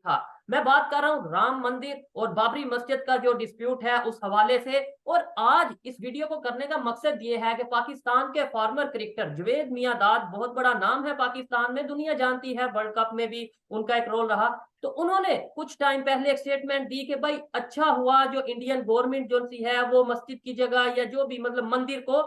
था। मैं बात कर रहा हूँ राम मंदिर और बाबरी मस्जिद का जो डिस्प्यूट है उस हवाले से। और आज इस वीडियो को करने का मकसद ये है कि पाकिस्तान के फॉर्मर क्रिकेटर जुवेद मियांदाद, बहुत बड़ा नाम है पाकिस्तान में, दुनिया जानती है, वर्ल्ड कप में भी उनका एक रोल रहा। तो उन्होंने कुछ टाइम पहले एक स्टेटमेंट दी कि भाई अच्छा हुआ जो इंडियन गवर्नमेंट जो सी है वो मस्जिद की जगह या जो भी मतलब मंदिर को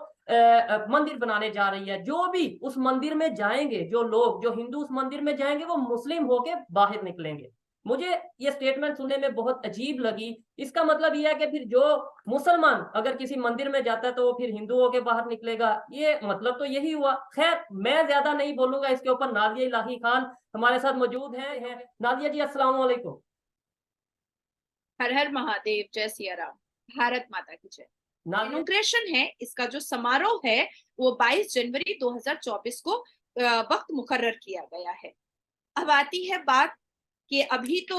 मंदिर बनाने जा रही है। जो भी उस मंदिर में जाएंगे, जो लोग जो हिंदू उस मंदिर में जाएंगे वो मुस्लिम होके बाहर निकलेंगे। मुझे ये स्टेटमेंट सुनने में बहुत अजीब लगी। इसका मतलब ये है कि फिर जो मुसलमान अगर किसी मंदिर में जाता है तो वो फिर हिंदुओं के बाहर निकलेगा, ये मतलब तो यही हुआ। खैर मैं ज्यादा नहीं बोलूंगा इसके ऊपर। नादिया इलाही खान हमारे साथ मौजूद हैं। नादिया जी अस्सलाम वालेकुम। हर हर महादेव, जय सिया राम, भारत माता की जय। नादिया। इनॉग्रेशन है, इसका जो समारोह है वो 22 जनवरी 2024 को वक्त मुकर्रर किया गया है। अब आती है बात कि अभी तो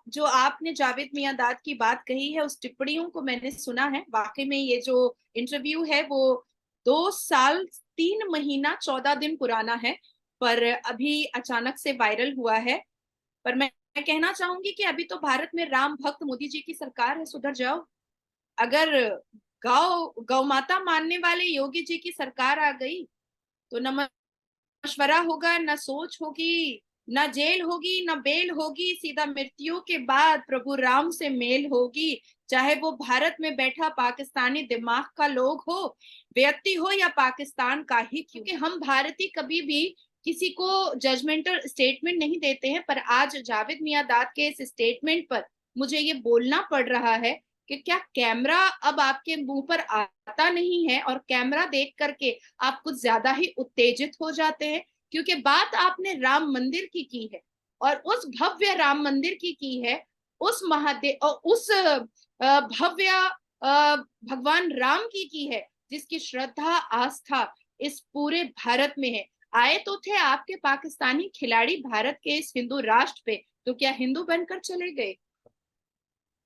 जो आपने जावेद मियांदाद की बात कही है, उस टिप्पणियों को मैंने सुना है। वाकई में ये जो इंटरव्यू है वो 2 साल 3 महीना 14 दिन पुराना है, पर अभी अचानक से वायरल हुआ है। पर मैं कहना चाहूंगी कि अभी तो भारत में राम भक्त मोदी जी की सरकार है, सुधर जाओ। अगर गौ माता मानने वाले योगी जी की सरकार आ गई तो न मशवरा होगा, न सोच होगी, न जेल होगी, न बेल होगी, सीधा मृत्यु के बाद प्रभु राम से मेल होगी। चाहे वो भारत में बैठा पाकिस्तानी दिमाग का लोग हो, व्यक्ति हो, या पाकिस्तान का ही, क्योंकि हम भारतीय कभी भी किसी को जजमेंटल स्टेटमेंट नहीं देते हैं। पर आज जावेद मियांदाद के इस स्टेटमेंट पर मुझे ये बोलना पड़ रहा है कि क्या कैमरा अब आपके मुंह पर आता नहीं है और कैमरा देख करके आप कुछ ज्यादा ही उत्तेजित हो जाते हैं? क्योंकि बात आपने राम मंदिर की है, और उस भव्य राम मंदिर की है, उस महादेव और उस भव्य भगवान राम की है, जिसकी श्रद्धा आस्था इस पूरे भारत में है। आए तो थे आपके पाकिस्तानी खिलाड़ी भारत के इस हिंदू राष्ट्र पे, तो क्या हिंदू बनकर चले गए?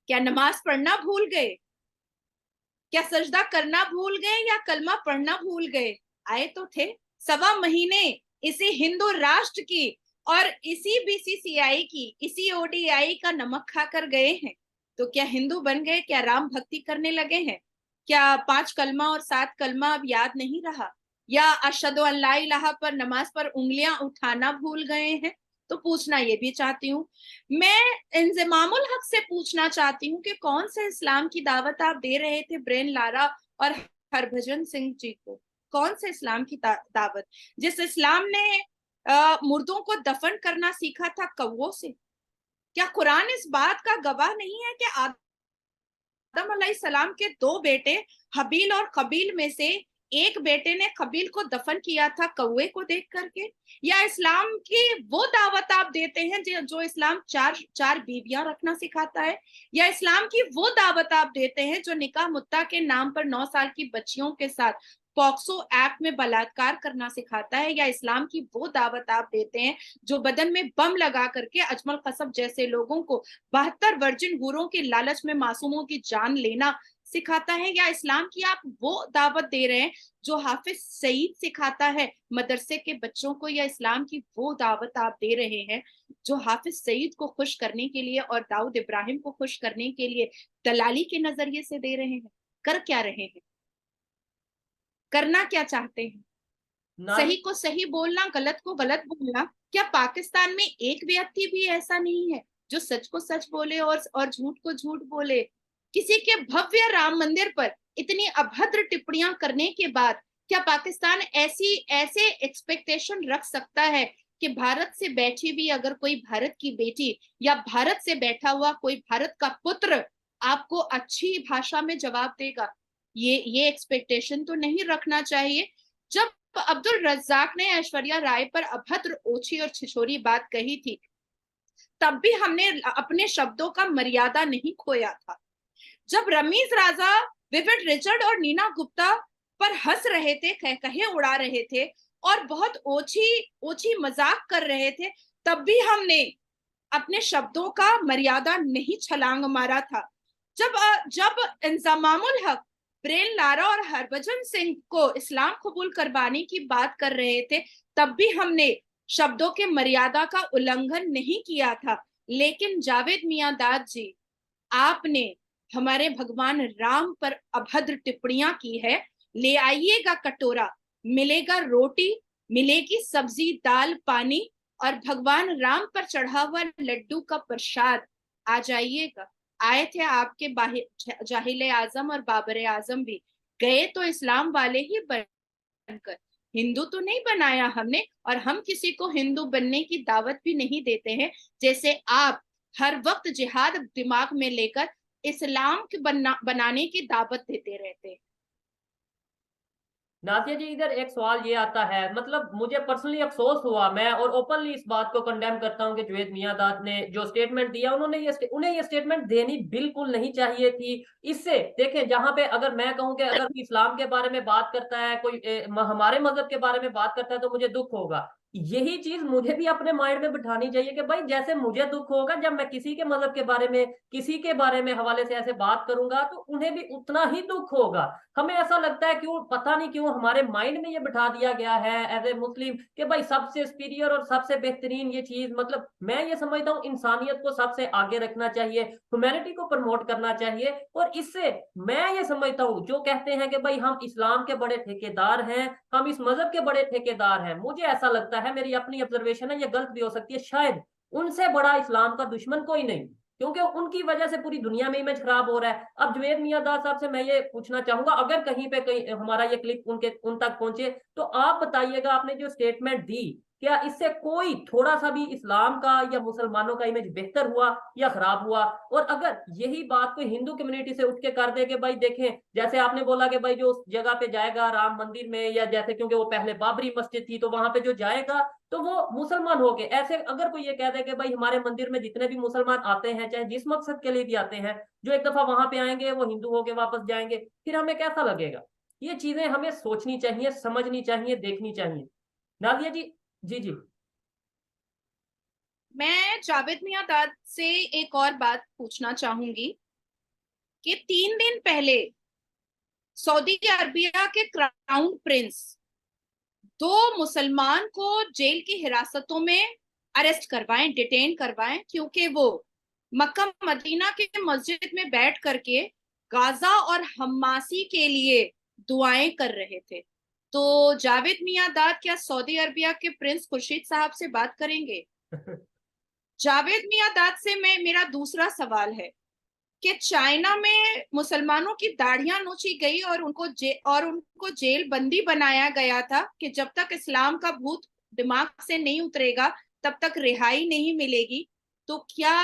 क्या नमाज पढ़ना भूल गए? क्या सजदा करना भूल गए या कलमा पढ़ना भूल गए? आए तो थे 1.25 महीने इसी हिंदू राष्ट्र की और इसी बीसीसीआई की, इसी ओडीआई का नमक खाकर गए हैं। तो क्या हिंदू बन गए? क्या राम भक्ति करने लगे हैं? क्या 5 कलमा और 7 कलमा अब याद नहीं रहा? या अशहदु अल्ला इलाहा पर नमाज पर उंगलियां उठाना भूल गए हैं? तो पूछना ये भी चाहती हूँ मैं, इंजमामुल हक से पूछना चाहती हूँ कि कौन से इस्लाम की दावत आप दे रहे थे ब्रेन लारा और हरभजन सिंह जी को? कौन से इस्लाम की दावत, जिस इस्लाम ने मुर्दों को दफन करना सीखा था कौवों से? क्या कुरान इस बात का गवाह नहीं है कि आदम अलैहिस्सलाम के 2 बेटे हबील और कबील में से एक बेटे ने कबील को दफन किया था कौवे को देख करके? या इस्लाम की वो दावत आप देते हैं जो इस्लाम चार चार बीवियां रखना सिखाता है? या इस्लाम की वो दावत आप देते हैं जो निकाह मुत्ता के नाम पर 9 साल की बच्चियों के साथ पॉक्सो एक्ट में बलात्कार करना सिखाता है? या इस्लाम की वो दावत आप देते हैं जो बदन में बम लगा करके अजमल कसब जैसे लोगों को 72 वर्जिन हूरों के लालच में मासूमों की जान लेना सिखाता है? या इस्लाम की आप वो दावत दे रहे हैं जो हाफिज सईद सिखाता है मदरसे के बच्चों को? या इस्लाम की वो दावत आप दे रहे हैं जो हाफिज सईद को खुश करने के लिए और दाऊद इब्राहिम को खुश करने के लिए दलाली के नजरिए से दे रहे हैं? कर क्या रहे हैं? करना क्या चाहते हैं? सही नादिया। को सही बोलना, गलत को गलत बोलना। क्या पाकिस्तान में एक व्यक्ति भी ऐसा नहीं है जो सच को सच बोले और झूठ को झूठ बोले? किसी के भव्य राम मंदिर पर इतनी अभद्र टिप्पणियां करने के बाद क्या पाकिस्तान ऐसी ऐसे एक्सपेक्टेशन रख सकता है कि भारत से बैठी हुई अगर कोई भारत की बेटी या भारत से बैठा हुआ कोई भारत का पुत्र आपको अच्छी भाषा में जवाब देगा? ये एक्सपेक्टेशन तो नहीं रखना चाहिए। जब अब्दुल रज्जाक ने ऐश्वर्या राय पर अभद्र, ओछी और छिछोरी बात कही थी, तब भी हमने अपने शब्दों का मर्यादा नहीं खोया था। जब रमीज राजा, विविड रिचर्ड और नीना गुप्ता पर हंस रहे थे, कहे उड़ा रहे थे और बहुत ओछी ओछी मजाक कर रहे थे, तब भी हमने अपने शब्दों का मर्यादा नहीं छलांग मारा था। जब जब इंजमामुल हक ब्रेन लारा और हरभजन सिंह को इस्लाम कबूल करवाने की बात कर रहे थे, तब भी हमने शब्दों के मर्यादा का उल्लंघन नहीं किया था। लेकिन जावेद मियांदाद जी, आपने हमारे भगवान राम पर अभद्र टिप्पणियां की है। ले आइएगा कटोरा, मिलेगा रोटी, मिलेगी सब्जी दाल पानी, और भगवान राम पर चढ़ा हुआ लड्डू का प्रसाद। आ जाइएगा। आए थे आपके जाहिल आजम और बाबर आजम भी, गए तो इस्लाम वाले ही बनकर, हिंदू तो नहीं बनाया हमने, और हम किसी को हिंदू बनने की दावत भी नहीं देते हैं। जैसे आप हर वक्त जिहाद दिमाग में लेकर इस्लाम के बनाने की दावत देते रहते हैं। नाजिया जी, इधर एक सवाल ये आता है, मतलब मुझे पर्सनली अफसोस हुआ, मैं और ओपनली इस बात को कंडेम करता हूँ कि जुवेद मियांदाद ने जो स्टेटमेंट दिया, उन्हें ये स्टेटमेंट देनी बिल्कुल नहीं चाहिए थी। इससे देखें, जहां पे अगर मैं कहूँ कि अगर कोई इस्लाम के बारे में बात करता है, कोई हमारे मजहब के बारे में बात करता है, तो मुझे दुख होगा। यही चीज मुझे भी अपने माइंड में बिठानी चाहिए कि भाई जैसे मुझे दुख होगा जब मैं किसी के मजहब के बारे में, किसी के बारे में हवाले से ऐसे बात करूंगा, तो उन्हें भी उतना ही दुख होगा। हमें ऐसा लगता है, क्यों पता नहीं क्यों हमारे माइंड में ये बिठा दिया गया है एज ए मुस्लिम कि भाई सबसे सुपीरियर और सबसे बेहतरीन ये चीज, मतलब मैं ये समझता हूँ इंसानियत को सबसे आगे रखना चाहिए, ह्यूमैनिटी को प्रमोट करना चाहिए। और इससे मैं ये समझता हूँ, जो कहते हैं कि भाई हम इस्लाम के बड़े ठेकेदार हैं, हम इस मजहब के बड़े ठेकेदार हैं, मुझे ऐसा लगता है, मेरी अपनी ऑब्जर्वेशन है, ये गलत भी हो सकती है, शायद उनसे बड़ा इस्लाम का दुश्मन कोई नहीं, क्योंकि उनकी वजह से पूरी दुनिया में इमेज खराब हो रहा है। अब जुवेद मियांदाद साहब से मैं ये पूछना चाहूंगा, अगर कहीं पे कहीं हमारा ये क्लिप उन तक पहुंचे, तो आप बताइएगा, आपने जो स्टेटमेंट दी, क्या इससे कोई थोड़ा सा भी इस्लाम का या मुसलमानों का इमेज बेहतर हुआ या खराब हुआ? और अगर यही बात कोई हिंदू कम्युनिटी से उठ के कर दे कि भाई देखें, जैसे आपने बोला कि भाई जो उस जगह पे जाएगा राम मंदिर में, या जैसे क्योंकि वो पहले बाबरी मस्जिद थी, तो वहां पे जो जाएगा तो वो मुसलमान हो गए, ऐसे अगर कोई ये कह दे कि भाई हमारे मंदिर में जितने भी मुसलमान आते हैं, चाहे जिस मकसद के लिए भी आते हैं, जो एक दफा वहां पे आएंगे वो हिंदू होके वापस जाएंगे, फिर हमें कैसा लगेगा? ये चीजें हमें सोचनी चाहिए, समझनी चाहिए, देखनी चाहिए। नादिया जी। जी जी। मैं जावेद मियांदाद से एक और बात पूछना चाहूंगी कि 3 दिन पहले सऊदी अरबिया के क्राउन प्रिंस 2 मुसलमान को जेल की हिरासतों में अरेस्ट करवाएं, डिटेन करवाएं, क्योंकि वो मक्का मदीना के मस्जिद में बैठ करके गाजा और हम्मासी के लिए दुआएं कर रहे थे। तो जावेद मियांदाद क्या सऊदी अरबिया के प्रिंस खुर्शीद साहब से बात करेंगे? जावेद मियांदाद से मेरा दूसरा सवाल है कि चाइना में मुसलमानों की दाढ़ियां नोची गई और उनको जेल बंदी बनाया गया था कि जब तक इस्लाम का भूत दिमाग से नहीं उतरेगा तब तक रिहाई नहीं मिलेगी। तो क्या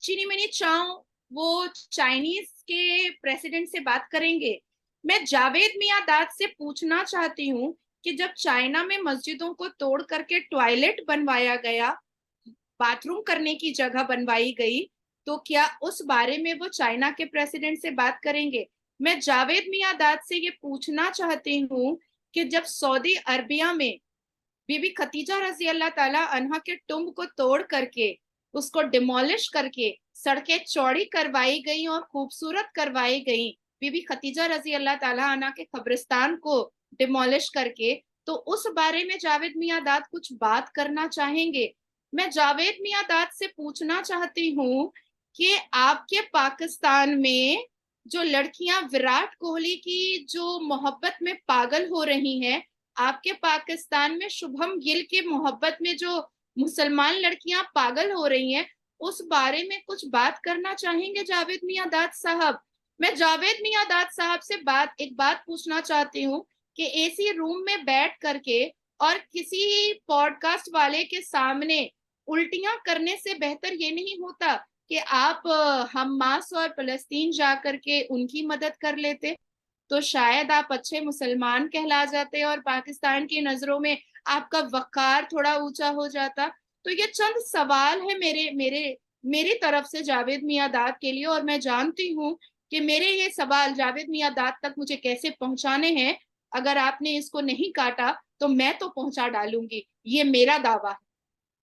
चीनी मिनी चाओ वो चाइनीज के प्रेसिडेंट से बात करेंगे? मैं जावेद मियांदाद से पूछना चाहती हूँ कि जब चाइना में मस्जिदों को तोड़ करके टॉयलेट बनवाया गया, बाथरूम करने की जगह बनवाई गई, तो क्या उस बारे में वो चाइना के प्रेसिडेंट से बात करेंगे? मैं जावेद मियांदाद से ये पूछना चाहती हूँ कि जब सऊदी अरबिया में बीबी खतीजा रजी अल्लाह ताला अन्हा के टुम्ब को तोड़ करके, उसको डिमोलिश करके सड़कें चौड़ी करवाई गई और खूबसूरत करवाई गई, बीबी खतीजा रजी अल्लाह ताला अन्हा के कब्रिस्तान को डिमोलिश करके, तो उस बारे में जावेद मियांदाद कुछ बात करना चाहेंगे? मैं जावेद मियांदाद से पूछना चाहती हूँ कि आपके पाकिस्तान में जो लड़कियां विराट कोहली की जो मोहब्बत में पागल हो रही हैं, आपके पाकिस्तान में शुभम गिल के मोहब्बत में जो मुसलमान लड़कियां पागल हो रही हैं, उस बारे में कुछ बात करना चाहेंगे जावेद मियांदाद साहब? मैं जावेद मियांदाद साहब से एक बात पूछना चाहती हूँ कि एसी रूम में बैठ करके और किसी पॉडकास्ट वाले के सामने उल्टियां करने से बेहतर ये नहीं होता कि आप हमास और फलस्तीन जा करके उनकी मदद कर लेते? तो शायद आप अच्छे मुसलमान कहला जाते और पाकिस्तान की नजरों में आपका वकार थोड़ा ऊंचा हो जाता। तो ये चंद सवाल है मेरे मेरे मेरी तरफ से जावेद मियांदाद के लिए, और मैं जानती हूँ कि मेरे ये सवाल जावेद मियांदाद तक मुझे कैसे पहुंचाने हैं। अगर आपने इसको नहीं काटा तो मैं तो पहुंचा डालूंगी, ये मेरा दावा है।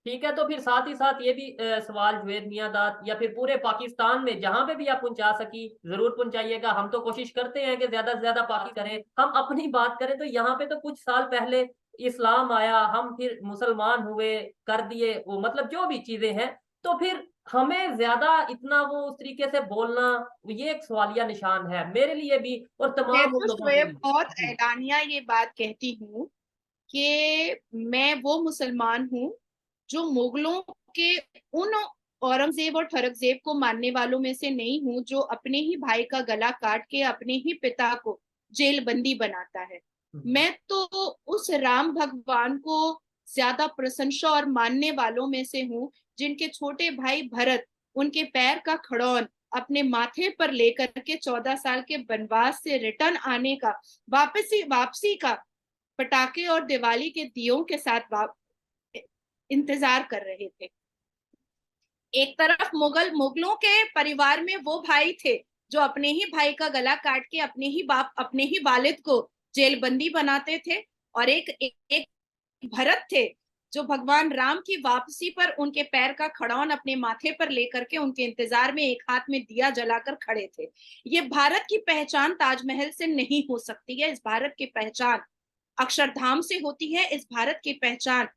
ठीक है, तो फिर साथ ही साथ ये भी सवाल जुवेद मियांदाद या फिर पूरे पाकिस्तान में जहां पे भी आप पहुंचा सकी जरूर पहुंचाइएगा। हम तो कोशिश करते हैं कि ज्यादा से ज्यादा पाकि करें। हम अपनी बात करें तो यहाँ पे तो कुछ साल पहले इस्लाम आया, हम फिर मुसलमान हुए, कर दिए वो, मतलब जो भी चीजें हैं, तो फिर हमें ज्यादा इतना वो उस तरीके से बोलना, ये एक सवालिया निशान है मेरे लिए भी और मैं तमाम उन तो लोगों के शोएब लिए। बहुत जी। ऐलानिया ये बात कहती हूँ कि मैं वो मुसलमान हूँ जो मुगलों के उन औरंगजेब और औरंगजेब को मानने वालों में से नहीं हूँ जो अपने ही भाई का गला काट के अपने ही पिता को जेल बंदी बनाता है। हम्म। मैं तो उस राम भगवान को ज्यादा प्रशंसा और मानने वालों में से हूँ जिनके छोटे भाई भरत उनके पैर का खड़ौन अपने माथे पर लेकर के 14 साल के वनवास से रिटर्न आने का, वापसी का पटाखे और दिवाली के दियों के साथ इंतजार कर रहे थे। एक तरफ मुगलों के परिवार में वो भाई थे जो अपने ही भाई का गला काट के अपने ही बाप अपने ही वालिद को जेलबंदी बनाते थे, और एक भरत थे जो भगवान राम की वापसी पर उनके पैर का खड़ौन अपने माथे पर लेकर के उनके इंतजार में एक हाथ में दिया जलाकर खड़े थे। ये भारत की पहचान ताजमहल से नहीं हो सकती है, इस भारत की पहचान अक्षरधाम से होती है, इस भारत की पहचान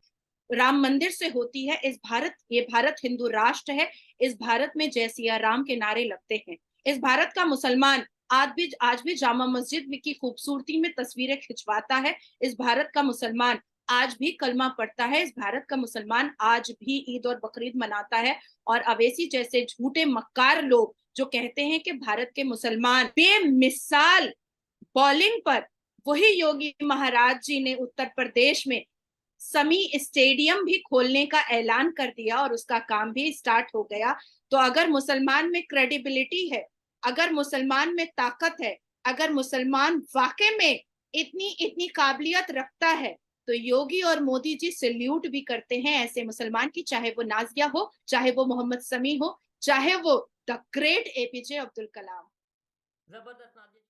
राम मंदिर से होती है। ये भारत हिंदू राष्ट्र है। इस भारत में जय सिया राम के नारे लगते हैं। इस भारत का मुसलमान आज भी जामा मस्जिद की खूबसूरती में तस्वीरें खिंचवाता है। इस भारत का मुसलमान आज भी कलमा पढ़ता है। इस भारत का मुसलमान आज भी ईद और बकरीद मनाता है। और अवैसी जैसे झूठे मक्कार लोग जो कहते हैं कि भारत के मुसलमान बेमिसाल बॉलिंग पर, वही योगी महाराज जी ने उत्तर प्रदेश में समी स्टेडियम भी खोलने का ऐलान कर दिया और उसका काम भी स्टार्ट हो गया। तो अगर मुसलमान में क्रेडिबिलिटी है, अगर मुसलमान में ताकत है, अगर मुसलमान वाकई में इतनी इतनी काबिलियत रखता है, तो योगी और मोदी जी सल्यूट भी करते हैं ऐसे मुसलमान की, चाहे वो नाजिया हो, चाहे वो मोहम्मद समी हो, चाहे वो the great APJ Abdul Kalam. जबरदस्त नादिया।